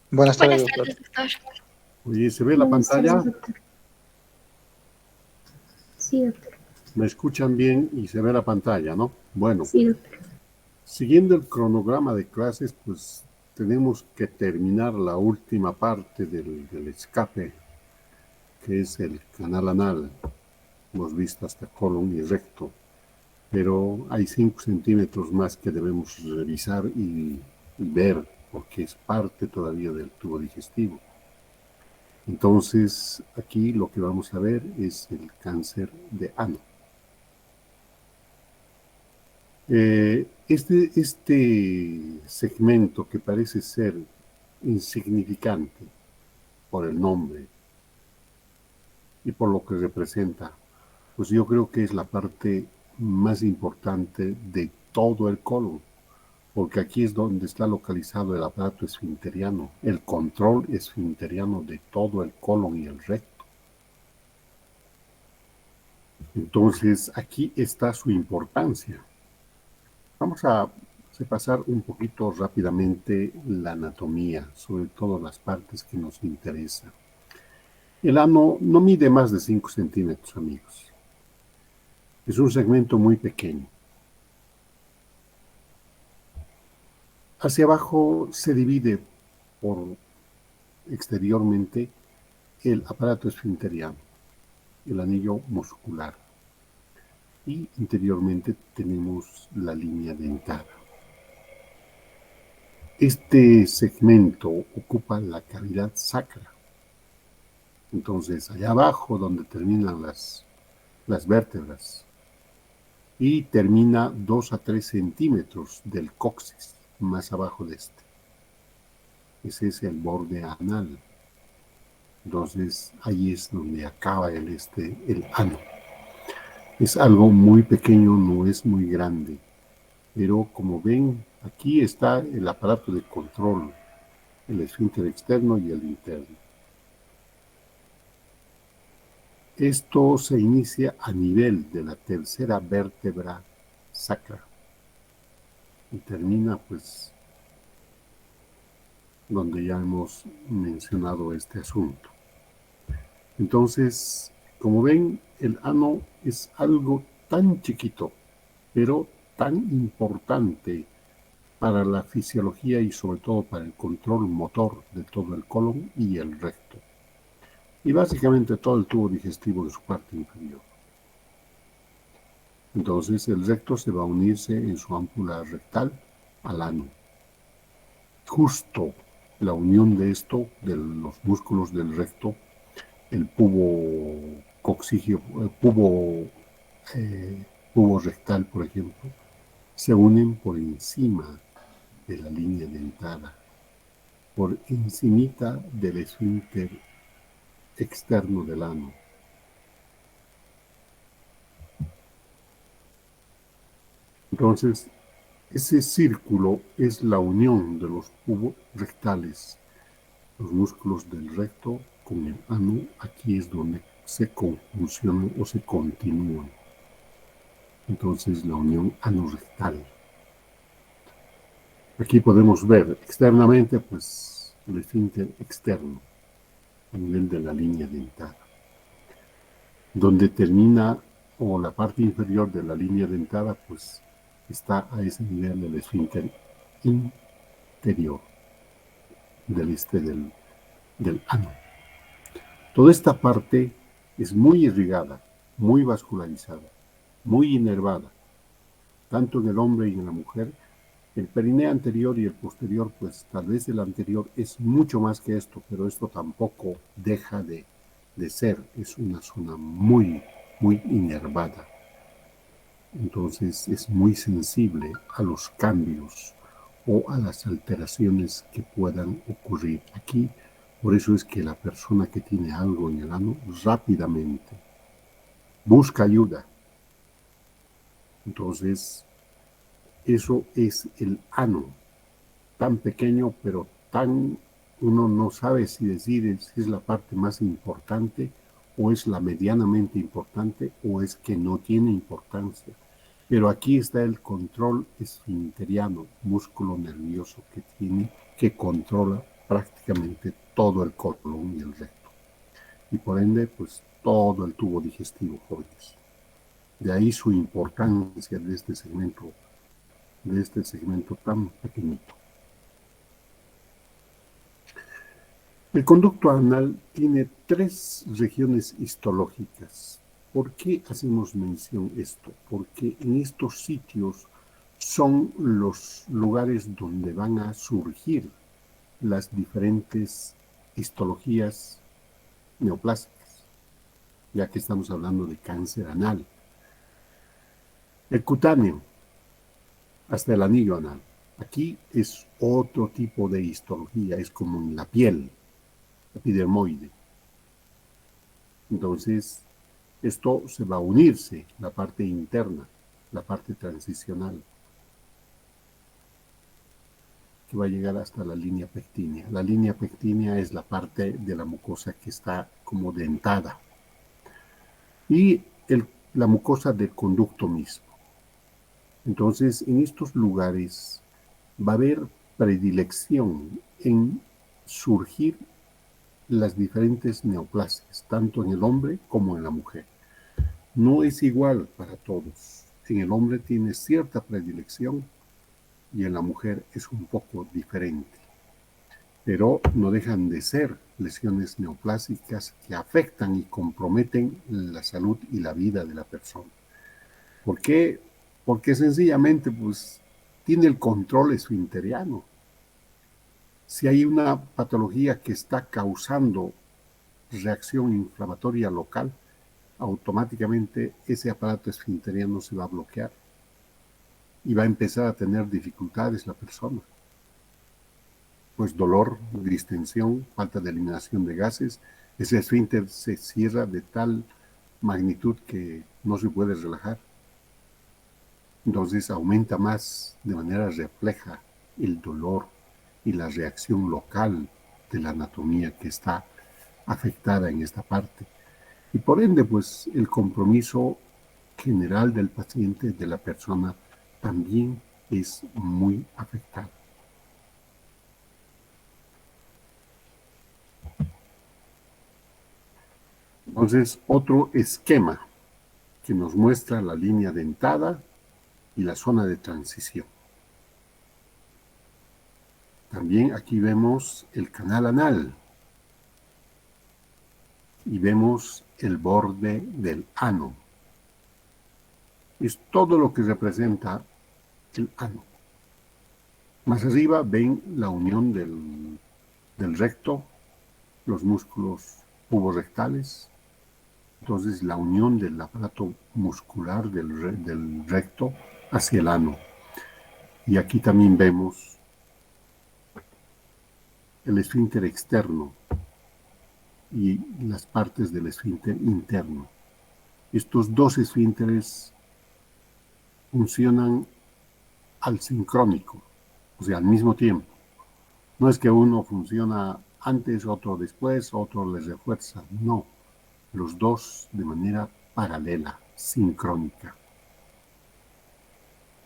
Buenas tardes, Buenas doctor. tardes, doctor. Oye, ¿se ve la Buenas tardes, pantalla? doctor. Sí, doctor. ¿Me escuchan bien y se ve la pantalla, no? Bueno, Sí, doctor. siguiendo el cronograma de clases, pues tenemos que terminar la última parte del escape, que es el canal anal. Hemos visto hasta colon y recto, pero hay 5 centímetros más que debemos revisar y ver, porque es parte todavía del tubo digestivo. Entonces, aquí lo que vamos a ver es el cáncer de ano. Este segmento que parece ser insignificante por el nombre y por lo que representa, pues yo creo que es la parte más importante de todo el colon, porque aquí es donde está localizado el aparato esfinteriano, el control esfinteriano de todo el colon y el recto. Entonces, aquí está su importancia. Vamos a repasar un poquito rápidamente la anatomía, sobre todo las partes que nos interesan. El ano no mide más de 5 centímetros, amigos. Es un segmento muy pequeño. Hacia abajo se divide por exteriormente el aparato esfinteriano, el anillo muscular, y interiormente tenemos la línea dentada. Este segmento ocupa la cavidad sacra. Entonces, allá abajo, donde terminan las vértebras, y termina 2 a 3 centímetros del coxis, más abajo de este. Ese es el borde anal. Entonces, ahí es donde acaba el ano. Es algo muy pequeño, no es muy grande, pero como ven, aquí está el aparato de control, el esfínter externo y el interno. Esto se inicia a nivel de la tercera vértebra sacra y termina pues donde ya hemos mencionado este asunto. Entonces, como ven, el ano es algo tan chiquito, pero tan importante para la fisiología y sobre todo para el control motor de todo el colon y el recto, y básicamente todo el tubo digestivo de su parte inferior. Entonces el recto se va a unirse en su ámpula rectal al ano. Justo la unión de esto, de los músculos del recto, el pubo coxígeo, pubo rectal, por ejemplo, se unen por encima de la línea dentada, por encimita del esfínter externo del ano. Entonces, ese círculo es la unión de los pubos rectales, los músculos del recto con el ano. Aquí es donde se conjuncionan o se continúan. Entonces, la unión anorectal. Aquí podemos ver externamente, pues, el esfínter externo a nivel de la línea dentada, donde termina, o la parte inferior de la línea dentada, pues, está a ese nivel del esfínter interior del ano. Toda esta parte es muy irrigada, muy vascularizada, muy inervada, tanto en el hombre y en la mujer. El perineo anterior y el posterior, pues tal vez el anterior es mucho más que esto, pero esto tampoco deja de ser, es una zona muy, muy inervada. Entonces es muy sensible a los cambios o a las alteraciones que puedan ocurrir aquí. Por eso es que la persona que tiene algo en el ano rápidamente busca ayuda. Entonces, eso es el ano, tan pequeño, pero tan, uno no sabe si decir si es la parte más importante o es la medianamente importante o es que no tiene importancia. Pero aquí está el control esfinteriano, músculo nervioso que controla prácticamente prácticamente todo el colon y el recto. Y por ende, pues todo el tubo digestivo, jóvenes. De ahí su importancia de este segmento tan pequeñito. El conducto anal tiene 3 regiones histológicas. ¿Por qué hacemos mención esto? Porque en estos sitios son los lugares donde van a surgir las diferentes histologías neoplásicas, ya que estamos hablando de cáncer anal. El cutáneo, hasta el anillo anal. Aquí es otro tipo de histología, es como en la piel, epidermoide. Entonces, esto se va a unirse, la parte interna, la parte transicional, que va a llegar hasta la línea pectínea. La línea pectínea es la parte de la mucosa que está como dentada. Y la mucosa del conducto mismo. Entonces, en estos lugares va a haber predilección en surgir las diferentes neoplasias, tanto en el hombre como en la mujer. No es igual para todos. En el hombre tiene cierta predilección y en la mujer es un poco diferente. Pero no dejan de ser lesiones neoplásicas que afectan y comprometen la salud y la vida de la persona. ¿Por qué? Porque sencillamente pues tiene el control esfinteriano. Si hay una patología que está causando reacción inflamatoria local, automáticamente ese aparato esfinteriano se va a bloquear y va a empezar a tener dificultades la persona. Pues dolor, distensión, falta de eliminación de gases, ese esfínter se cierra de tal magnitud que no se puede relajar. Entonces aumenta más de manera refleja el dolor y la reacción local de la anatomía que está afectada en esta parte. Y por ende, pues el compromiso general del paciente, de la persona, también es muy afectado. Entonces, otro esquema que nos muestra la línea dentada y la zona de transición. También aquí vemos el canal anal y vemos el borde del ano. Es todo lo que representa el ano. Más arriba ven la unión del recto, los músculos puborectales, entonces la unión del aparato muscular del recto hacia el ano. Y aquí también vemos el esfínter externo y las partes del esfínter interno. Estos dos esfínteres funcionan al sincrónico, o sea, al mismo tiempo. No es que uno funciona antes, otro después, otro les refuerza. No, los dos de manera paralela, sincrónica.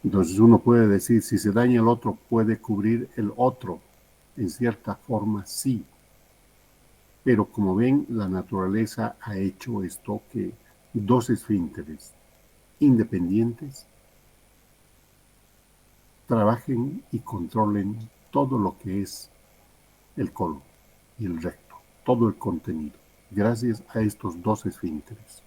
Entonces uno puede decir, si se daña el otro, puede cubrir el otro. En cierta forma, sí. Pero como ven, la naturaleza ha hecho esto que dos esfínteres independientes trabajen y controlen todo lo que es el colon y el recto, todo el contenido, gracias a estos dos esfínteres.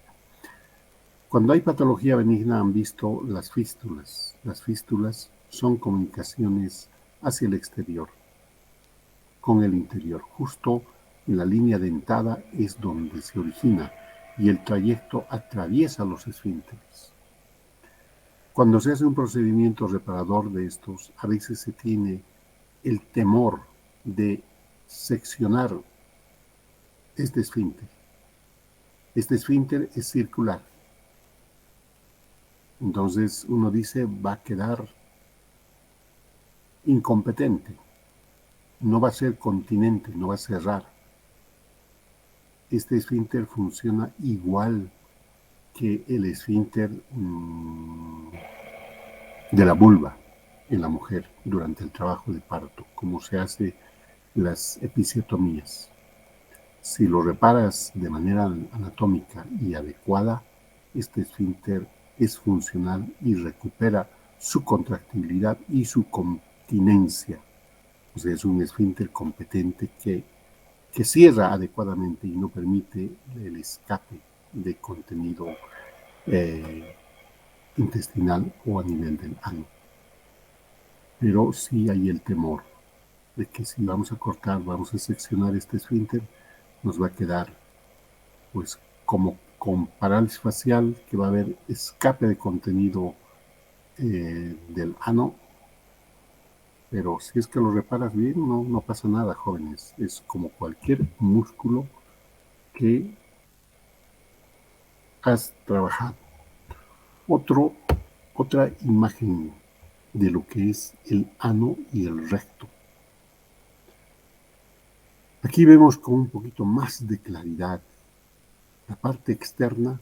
Cuando hay patología benigna han visto las fístulas. Las fístulas son comunicaciones hacia el exterior, con el interior. Justo en la línea dentada es donde se origina y el trayecto atraviesa los esfínteres. Cuando se hace un procedimiento reparador de estos, a veces se tiene el temor de seccionar este esfínter. Este esfínter es circular. Entonces uno dice, va a quedar incompetente, no va a ser continente, no va a cerrar. Este esfínter funciona igual que el esfínter de la vulva en la mujer durante el trabajo de parto, como se hace las episiotomías. Si lo reparas de manera anatómica y adecuada, este esfínter es funcional y recupera su contractibilidad y su continencia. O sea, es un esfínter competente que cierra adecuadamente y no permite el escape de contenido intestinal o a nivel del ano. Pero sí hay el temor de que si vamos a cortar, vamos a seccionar este esfínter, nos va a quedar pues como con parálisis facial, que va a haber escape de contenido del ano, pero si es que lo reparas bien, no pasa nada, jóvenes. Es como cualquier músculo que has trabajado. Otra imagen de lo que es el ano y el recto. Aquí vemos con un poquito más de claridad la parte externa,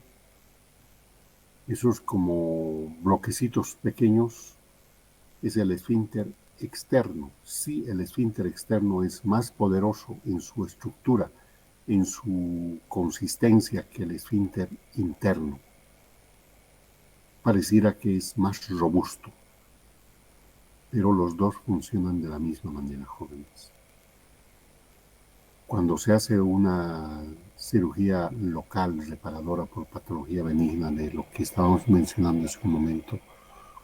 esos como bloquecitos pequeños, es el esfínter externo. Sí, el esfínter externo es más poderoso en su estructura, en su consistencia que el esfínter interno. Pareciera que es más robusto, pero los dos funcionan de la misma manera, jóvenes. Cuando se hace una cirugía local reparadora por patología benigna de lo que estábamos mencionando hace un momento,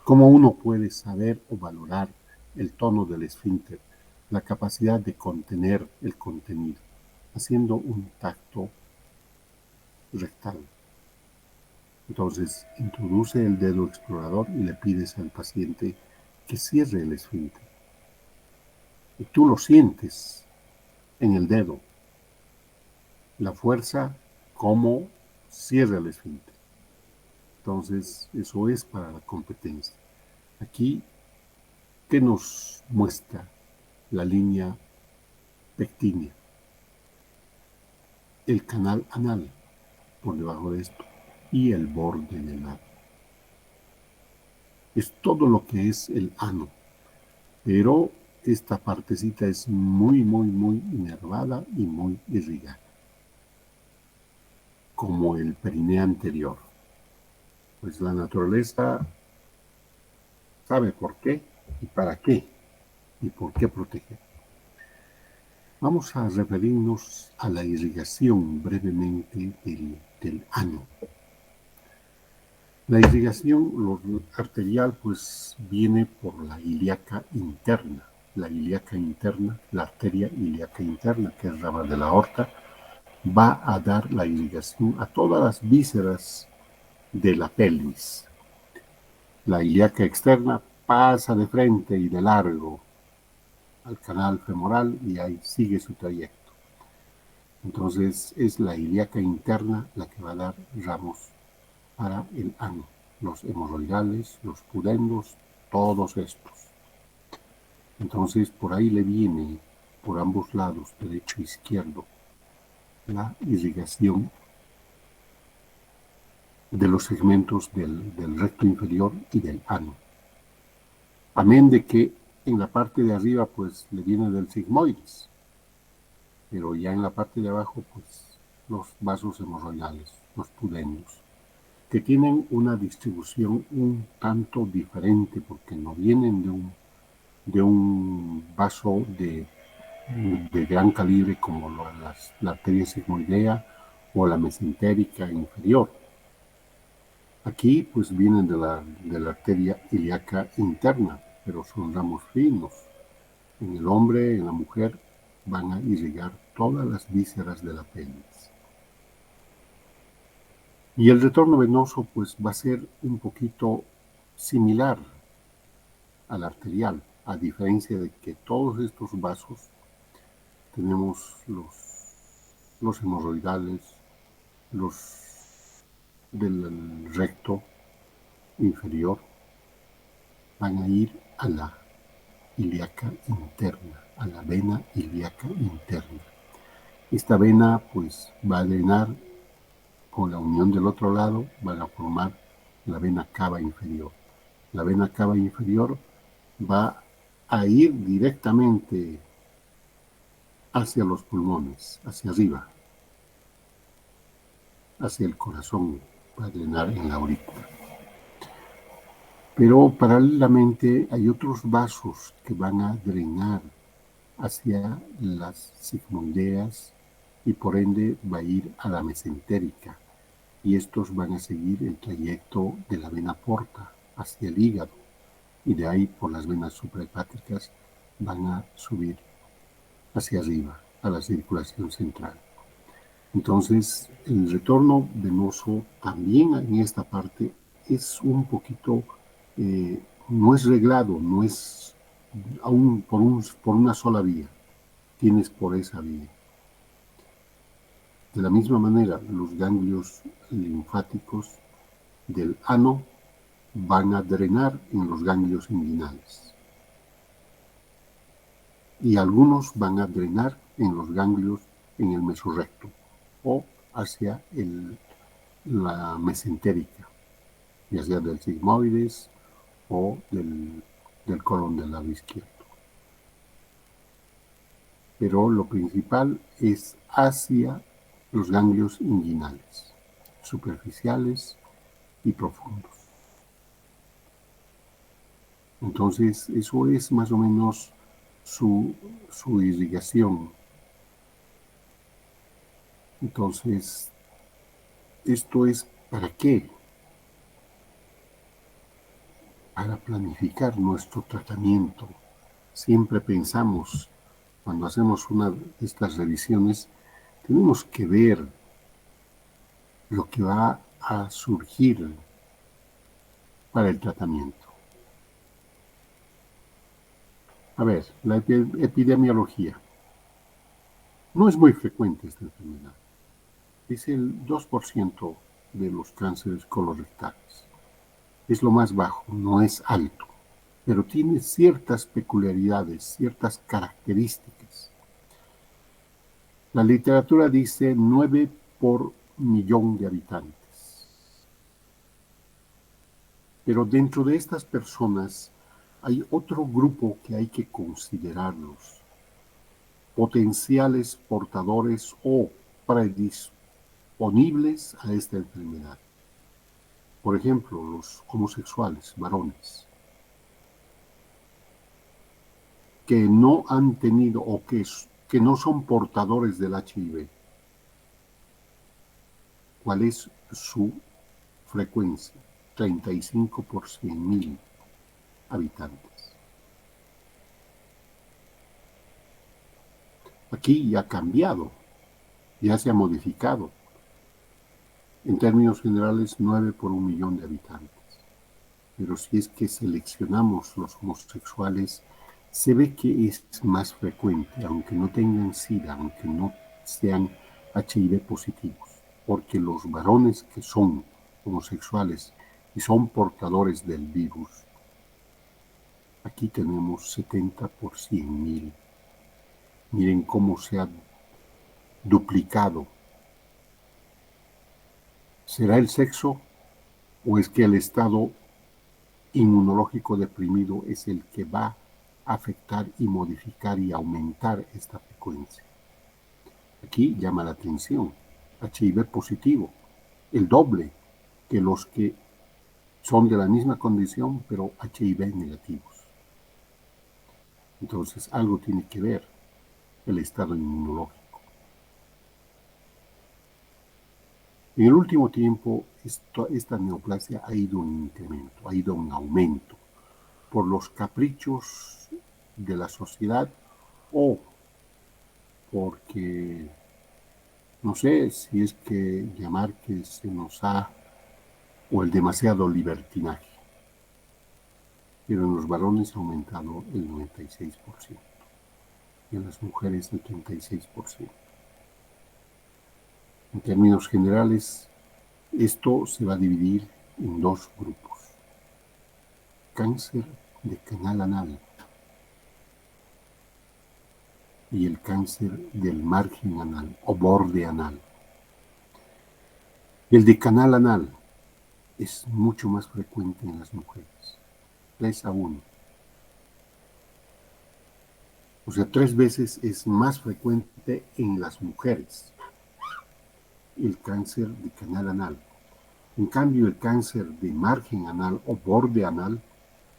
¿cómo uno puede saber o valorar el tono del esfínter, la capacidad de contener el contenido? Haciendo un tacto rectal. Entonces, introduce el dedo explorador y le pides al paciente que cierre el esfínter. Y tú lo sientes en el dedo, la fuerza como cierra el esfínter. Entonces, eso es para la competencia. Aquí, ¿qué nos muestra la línea pectínea? El canal anal por debajo de esto y el borde del ano. Es todo lo que es el ano, pero esta partecita es muy inervada y muy irrigada, como el perineo anterior. Pues la naturaleza sabe por qué y para qué y por qué proteger. Vamos a referirnos a la irrigación brevemente del ano. La irrigación arterial pues viene por la ilíaca interna. La ilíaca interna, la arteria ilíaca interna, que es rama de la aorta, va a dar la irrigación a todas las vísceras de la pelvis. La ilíaca externa pasa de frente y de largo al canal femoral y ahí sigue su trayecto. Entonces es la ilíaca interna la que va a dar ramos para el ano, los hemorroidales, los pudendos, todos estos. Entonces por ahí le viene por ambos lados, derecho e izquierdo, la irrigación de los segmentos del recto inferior y del ano. Amén de que en la parte de arriba pues le viene del sigmoides, pero ya en la parte de abajo pues los vasos hemorroidales, los pudendos, que tienen una distribución un tanto diferente porque no vienen de un vaso de gran calibre como la arteria sigmoidea o la mesentérica inferior. Aquí pues vienen de la arteria ilíaca interna, pero son ramos finos. En el hombre, en la mujer, van a irrigar todas las vísceras de la pelvis. Y el retorno venoso pues va a ser un poquito similar al arterial, a diferencia de que todos estos vasos tenemos los hemorroidales, los del recto inferior, van a ir a la ilíaca interna, a la vena ilíaca interna. Esta vena pues va a drenar con la unión del otro lado, van a formar la vena cava inferior. La vena cava inferior va a ir directamente hacia los pulmones, hacia arriba, hacia el corazón, para drenar en la aurícula. Pero paralelamente hay otros vasos que van a drenar hacia las sigmoideas y por ende va a ir a la mesentérica. Y estos van a seguir el trayecto de la vena porta hacia el hígado y de ahí por las venas suprahepáticas van a subir hacia arriba a la circulación central. Entonces, el retorno venoso también en esta parte es un poquito, no es reglado, no es aún por una sola vía, tienes por esa vía. De la misma manera, los ganglios linfáticos del ano van a drenar en los ganglios inguinales. Y algunos van a drenar en los ganglios en el mesorrecto o hacia la mesentérica, ya sea del sigmoides o del colon del lado izquierdo. Pero lo principal es hacia los ganglios inguinales, superficiales y profundos. Entonces, eso es más o menos su irrigación. Entonces, ¿esto es para qué? Para planificar nuestro tratamiento. Siempre pensamos, cuando hacemos una de estas revisiones, tenemos que ver lo que va a surgir para el tratamiento. A ver, la epidemiología. No es muy frecuente esta enfermedad. Es el 2% de los cánceres colorectales. Es lo más bajo, no es alto, pero tiene ciertas peculiaridades, ciertas características. La literatura dice 9 por millón de habitantes. Pero dentro de estas personas hay otro grupo que hay que considerarlos, potenciales portadores o predisponibles a esta enfermedad. Por ejemplo, los homosexuales, varones, que no han tenido o que no son portadores del HIV. ¿Cuál es su frecuencia? 35 por 100.000 habitantes. Aquí ya ha cambiado, ya se ha modificado. En términos generales, 9 por 1.000.000 de habitantes. Pero si es que seleccionamos los homosexuales, se ve que es más frecuente, aunque no tengan SIDA, aunque no sean HIV positivos, porque los varones que son homosexuales y son portadores del virus, aquí tenemos 70 por 100.000. Miren cómo se ha duplicado. ¿Será el sexo o es que el estado inmunológico deprimido es el que va a afectar y modificar y aumentar esta frecuencia? Aquí llama la atención, HIV positivo, el doble que los que son de la misma condición, pero HIV negativos. Entonces, algo tiene que ver el estado inmunológico. En el último tiempo, esta neoplasia ha ido en incremento, ha ido en aumento, por los caprichos de la sociedad o porque, no sé si es que llamar que se nos ha, o el demasiado libertinaje. Pero en los varones ha aumentado el 96% y en las mujeres el 36%. En términos generales, esto se va a dividir en dos grupos. Cáncer de canal anal y el cáncer del margen anal o borde anal. El de canal anal es mucho más frecuente en las mujeres, 3 a 1. O sea, 3 veces es más frecuente en las mujeres el cáncer de canal anal. En cambio, el cáncer de margen anal o borde anal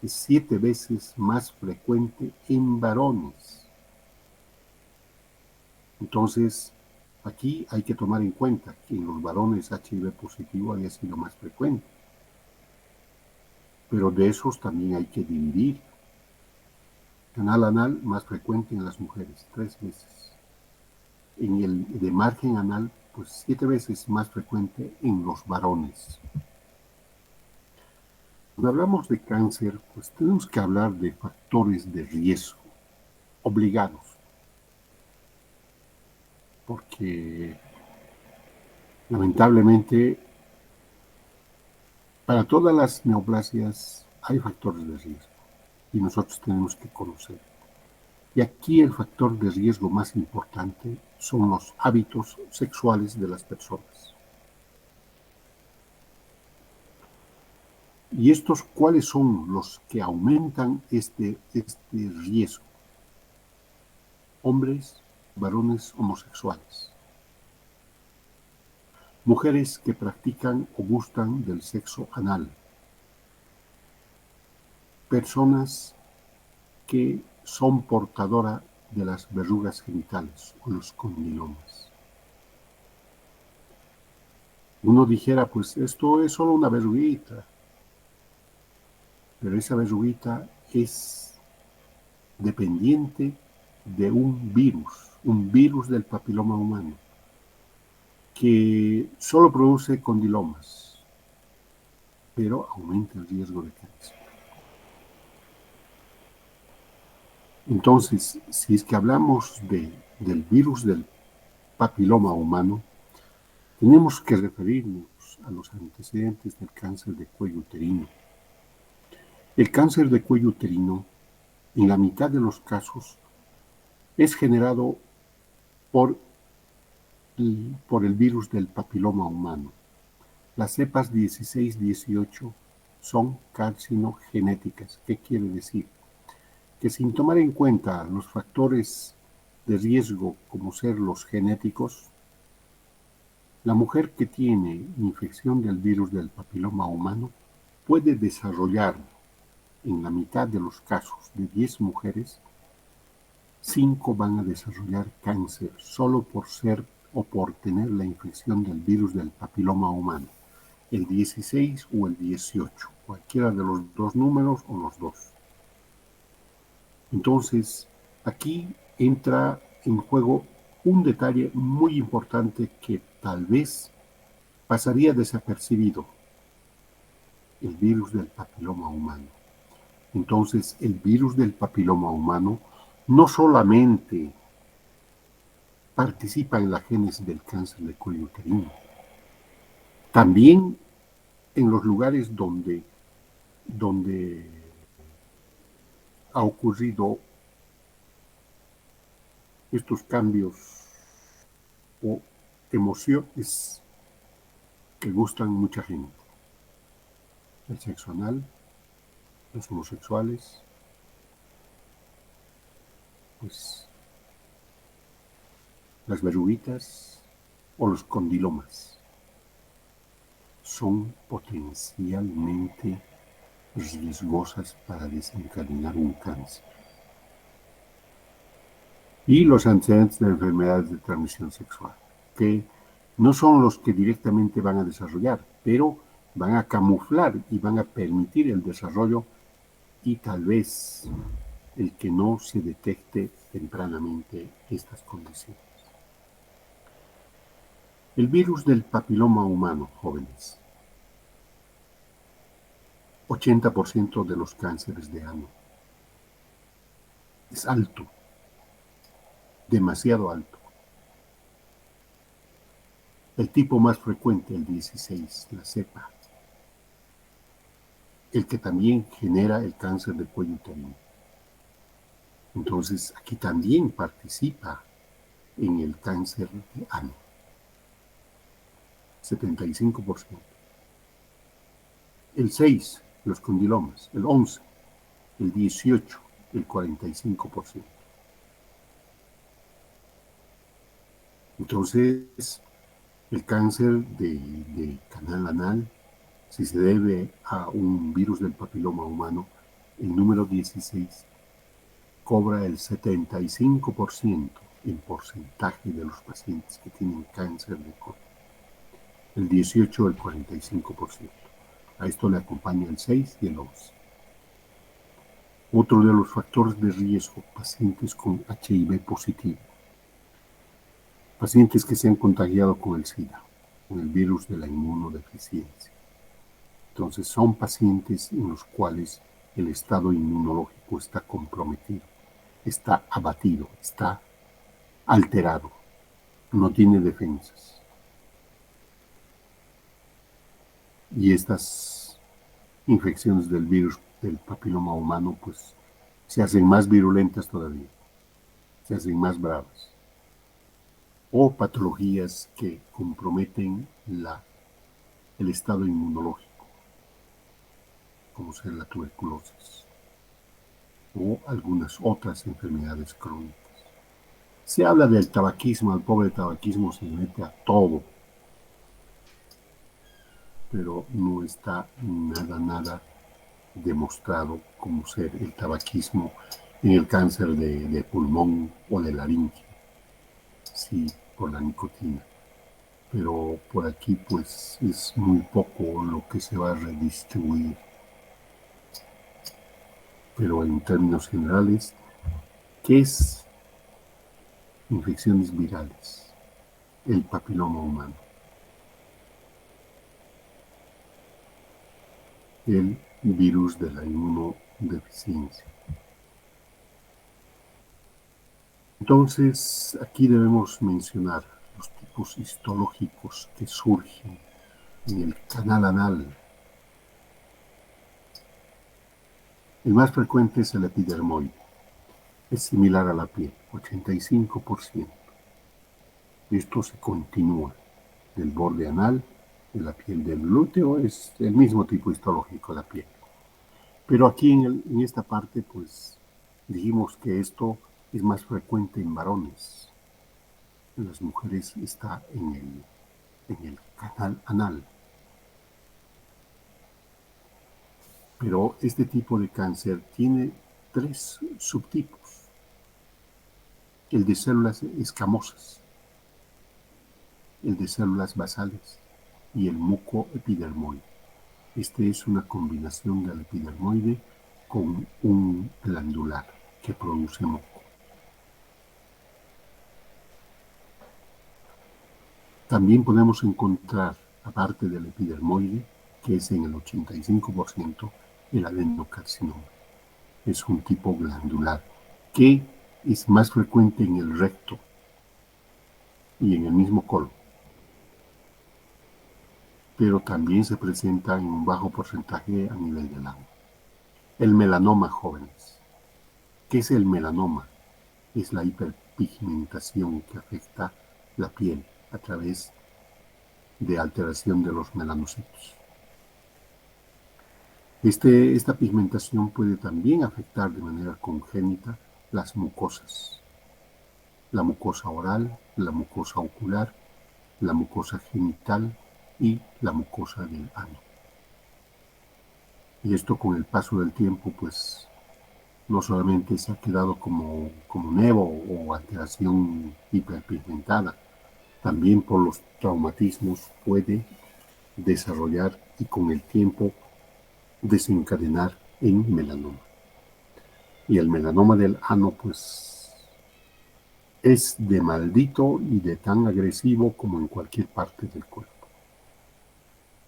es 7 veces más frecuente en varones. Entonces, aquí hay que tomar en cuenta que en los varones HIV positivo había sido más frecuente, pero de esos también hay que dividir. Canal anal más frecuente en las mujeres, 3 veces. En el de margen anal, pues 7 veces más frecuente en los varones. Cuando hablamos de cáncer, pues tenemos que hablar de factores de riesgo obligados, porque lamentablemente para todas las neoplasias hay factores de riesgo y nosotros tenemos que conocer. Y aquí el factor de riesgo más importante son los hábitos sexuales de las personas. ¿Y estos cuáles son los que aumentan este riesgo? Hombres, varones homosexuales, mujeres que practican o gustan del sexo anal, personas que son portadoras de las verrugas genitales o los condilomas. Uno dijera, pues esto es solo una verruguita, pero esa verruguita es dependiente de un virus del papiloma humano, que solo produce condilomas, pero aumenta el riesgo de cáncer. Entonces, si es que hablamos del virus del papiloma humano, tenemos que referirnos a los antecedentes del cáncer de cuello uterino. El cáncer de cuello uterino, en la mitad de los casos, es generado por el virus del papiloma humano. Las cepas 16-18 son carcinogenéticas. ¿Qué quiere decir? Que sin tomar en cuenta los factores de riesgo como ser los genéticos, la mujer que tiene infección del virus del papiloma humano puede desarrollar, en la mitad de los casos de 10 mujeres, 5 van a desarrollar cáncer solo por ser o por tener la infección del virus del papiloma humano, el 16 o el 18, cualquiera de los dos números o los dos. Entonces, aquí entra en juego un detalle muy importante que tal vez pasaría desapercibido: el virus del papiloma humano. Entonces, el virus del papiloma humano no solamente participa en la génesis del cáncer de cuello uterino, también en los lugares donde ha ocurrido estos cambios o emociones que gustan mucha gente: el sexo anal, los homosexuales, pues las verruguitas o los condilomas son potencialmente riesgosas para desencadenar un cáncer. Y los antecedentes de enfermedades de transmisión sexual, que no son los que directamente van a desarrollar, pero van a camuflar y van a permitir el desarrollo y tal vez el que no se detecte tempranamente estas condiciones. El virus del papiloma humano, jóvenes: 80% de los cánceres de ano. Es alto, demasiado alto. El tipo más frecuente, el 16, la cepa, el que también genera el cáncer de cuello uterino. Entonces, aquí también participa en el cáncer de ano, 75%. El 6, los condilomas; el 11, el 18, el 45%. Entonces, el cáncer de canal anal, si se debe a un virus del papiloma humano, el número 16 cobra el 75% en porcentaje de los pacientes que tienen cáncer de colon, el 18 el 45%. A esto le acompaña el 6 y el 11. Otro de los factores de riesgo, pacientes con HIV positivo, pacientes que se han contagiado con el SIDA, con el virus de la inmunodeficiencia. Entonces son pacientes en los cuales el estado inmunológico está comprometido, está abatido, está alterado, no tiene defensas. Y estas infecciones del virus del papiloma humano pues se hacen más virulentas todavía, se hacen más bravas. O patologías que comprometen el estado inmunológico, como ser la tuberculosis o algunas otras enfermedades crónicas. Se habla del tabaquismo, el pobre tabaquismo se mete a todo, pero no está nada demostrado como ser el tabaquismo en el cáncer de pulmón o de laringe, sí, por la nicotina. Pero por aquí pues es muy poco lo que se va a redistribuir. Pero en términos generales, ¿qué es infecciones virales? El papiloma humano, el virus de la inmunodeficiencia. Entonces, aquí debemos mencionar los tipos histológicos que surgen en el canal anal. El más frecuente es el epidermoide. Es similar a la piel, 85%. Esto se continúa del borde anal, de la piel del glúteo, es el mismo tipo histológico de la piel. Pero aquí en esta parte, pues, dijimos que esto es más frecuente en varones. En las mujeres está en el canal anal. Pero este tipo de cáncer tiene 3 subtipos. El de células escamosas, el de células basales y el mucoepidermoide. Este es una combinación del epidermoide con un glandular que produce moco. También podemos encontrar, aparte del epidermoide, que es en el 85%, el adenocarcinoma. Es un tipo glandular que es más frecuente en el recto y en el mismo colon, pero también se presenta en un bajo porcentaje a nivel del ano. El melanoma, jóvenes. ¿Qué es el melanoma? Es la hiperpigmentación que afecta la piel a través de alteración de los melanocitos. Esta pigmentación puede también afectar de manera congénita las mucosas, la mucosa oral, la mucosa ocular, la mucosa genital y la mucosa del ano. Y esto con el paso del tiempo, pues, no solamente se ha quedado como nevo o alteración hiperpigmentada, también por los traumatismos puede desarrollar y con el tiempo desencadenar en melanoma. Y el melanoma del ano, pues, es de maldito y de tan agresivo como en cualquier parte del cuerpo.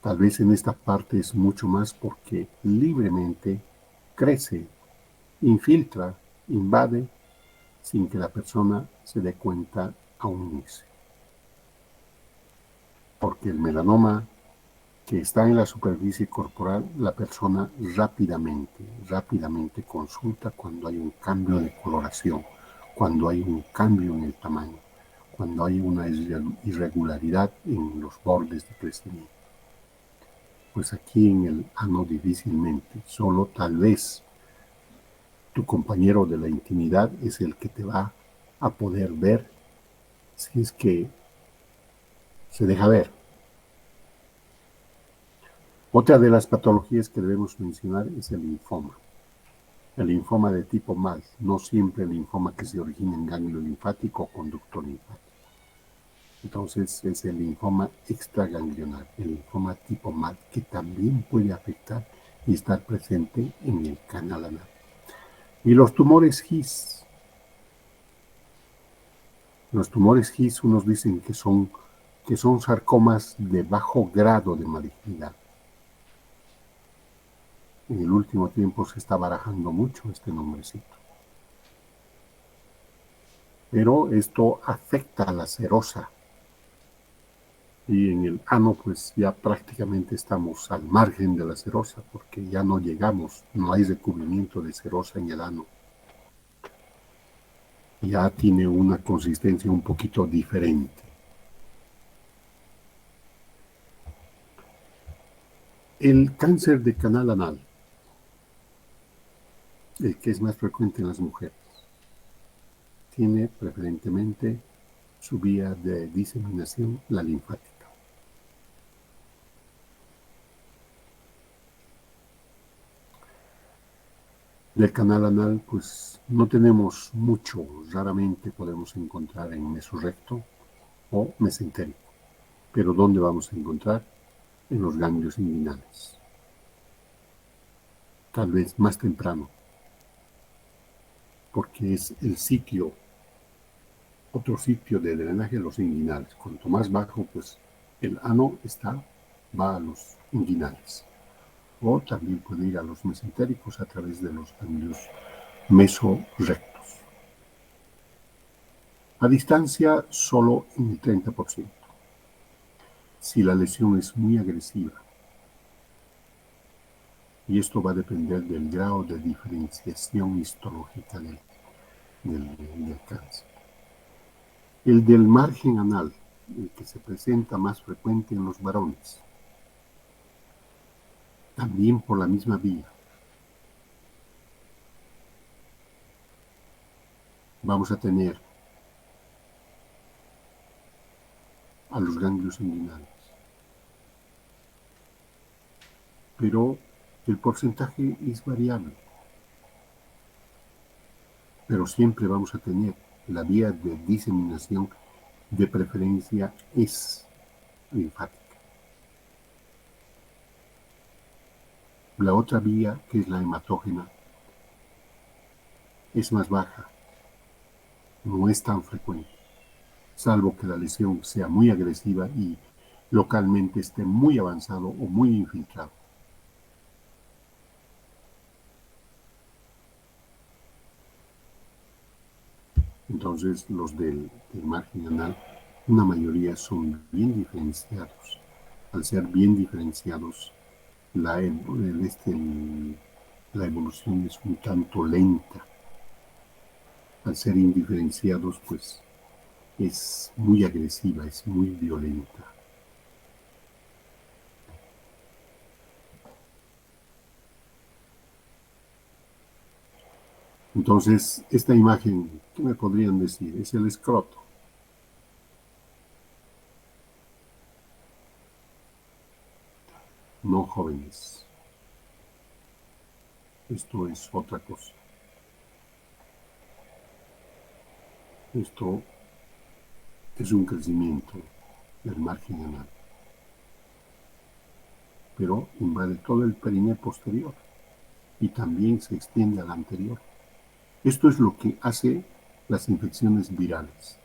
Tal vez en esta parte es mucho más porque libremente crece, infiltra, invade, sin que la persona se dé cuenta aún inicio. Porque el melanoma que está en la superficie corporal, la persona rápidamente consulta cuando hay un cambio de coloración, cuando hay un cambio en el tamaño, cuando hay una irregularidad en los bordes de crecimiento. Pues aquí en el ano difícilmente, solo tal vez tu compañero de la intimidad es el que te va a poder ver si es que se deja ver. Otra de las patologías que debemos mencionar es el linfoma. El linfoma de tipo MAL, no siempre el linfoma que se origina en ganglio linfático o conducto linfático. Entonces es el linfoma extraganglionar, el linfoma tipo MAL, que también puede afectar y estar presente en el canal anal. Y los tumores GIS. Los tumores GIS, unos dicen que son sarcomas de bajo grado de malignidad. En el último tiempo se está barajando mucho este nombrecito. Pero esto afecta a la serosa. Y en el ano, pues ya prácticamente estamos al margen de la serosa, porque ya no llegamos, no hay recubrimiento de serosa en el ano. Ya tiene una consistencia un poquito diferente. El cáncer de canal anal, el que es más frecuente en las mujeres, tiene preferentemente su vía de diseminación la linfática. Del canal anal, pues no tenemos mucho, raramente podemos encontrar en mesorrecto o mesentérico. Pero ¿dónde vamos a encontrar? En los ganglios inguinales. Tal vez más temprano, porque es el sitio, otro sitio de drenaje de los inguinales. Cuanto más bajo, pues el ano va a los inguinales. O también puede ir a los mesentéricos a través de los ganglios mesorrectos. A distancia, solo en el 30%. Si la lesión es muy agresiva, y esto va a depender del grado de diferenciación histológica del cáncer. El del margen anal, el que se presenta más frecuente en los varones, también por la misma vía. Vamos a tener a los ganglios inguinales. Pero el porcentaje es variable. Pero siempre vamos a tener la vía de diseminación, de preferencia es linfática. La otra vía, que es la hematógena, es más baja, no es tan frecuente, salvo que la lesión sea muy agresiva y localmente esté muy avanzado o muy infiltrado. Entonces los del margen anal, una mayoría son bien diferenciados. Al ser bien diferenciados, la evolución es un tanto lenta. Al ser indiferenciados, pues es muy agresiva, es muy violenta. Entonces, esta imagen, ¿qué me podrían decir? Es el escroto. No, jóvenes. Esto es otra cosa. Esto es un crecimiento del margen anal, pero invade todo el perine posterior y también se extiende al anterior. Esto es lo que hace las infecciones virales.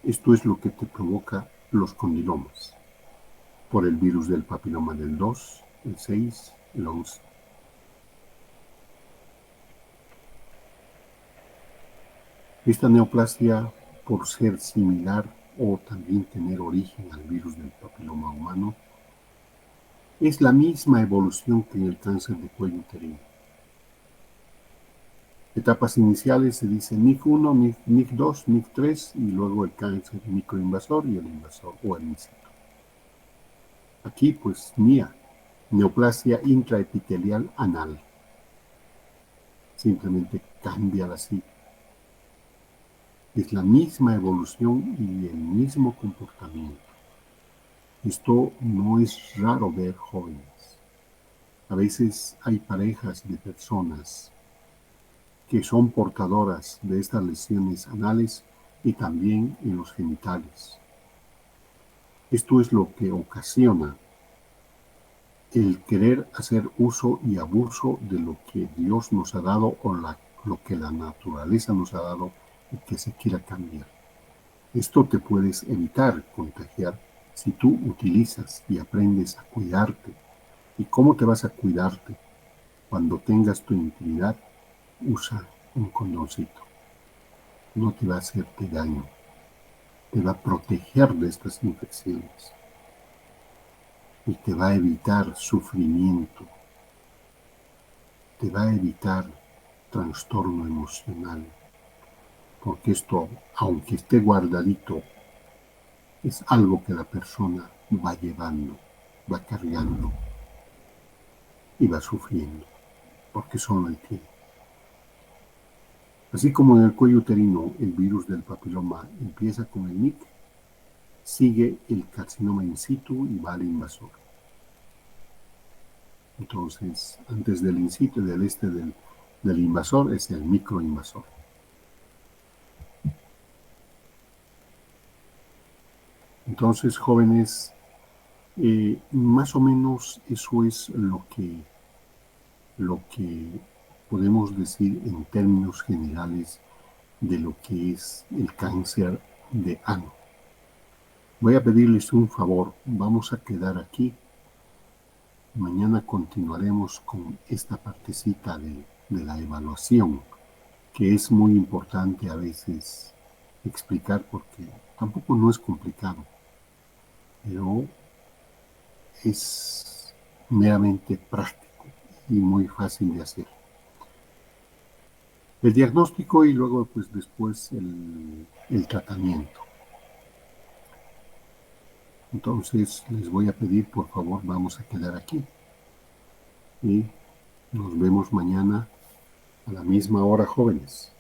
Esto es lo que te provoca los condilomas, por el virus del papiloma del 2, el 6, el 11. Esta neoplasia, por ser similar o también tener origen al virus del papiloma humano, es la misma evolución que en el cáncer de cuello uterino. Etapas iniciales se dice NIC1, NIC2, NIC3 y luego el cáncer microinvasor y el invasor o el incito. Aquí pues NIA, neoplasia intraepitelial anal. Simplemente cambia la sigla. Es la misma evolución y el mismo comportamiento. Esto no es raro ver jóvenes. A veces hay parejas de personas que son portadoras de estas lesiones anales y también en los genitales. Esto es lo que ocasiona el querer hacer uso y abuso de lo que Dios nos ha dado o lo que la naturaleza nos ha dado y que se quiera cambiar. Esto te puedes evitar contagiar si tú utilizas y aprendes a cuidarte. ¿Y cómo te vas a cuidarte? Cuando tengas tu intimidad, usa un condoncito. No te va a hacerte daño, te va a proteger de estas infecciones y te va a evitar sufrimiento, te va a evitar trastorno emocional, porque esto, aunque esté guardadito, es algo que la persona va llevando, va cargando y va sufriendo, porque solo él tiene. Así como en el cuello uterino el virus del papiloma empieza con el NIC, sigue el carcinoma in situ y va al invasor. Entonces, antes del in situ, del invasor, es el microinvasor. Entonces, jóvenes, más o menos eso es lo que podemos decir en términos generales de lo que es el cáncer de ano. Voy a pedirles un favor, vamos a quedar aquí. Mañana continuaremos con esta partecita de la evaluación, que es muy importante a veces explicar porque tampoco no es complicado, pero es meramente práctico y muy fácil de hacer. El diagnóstico y luego pues después el tratamiento. Entonces les voy a pedir, por favor, vamos a quedar aquí y nos vemos mañana a la misma hora, jóvenes.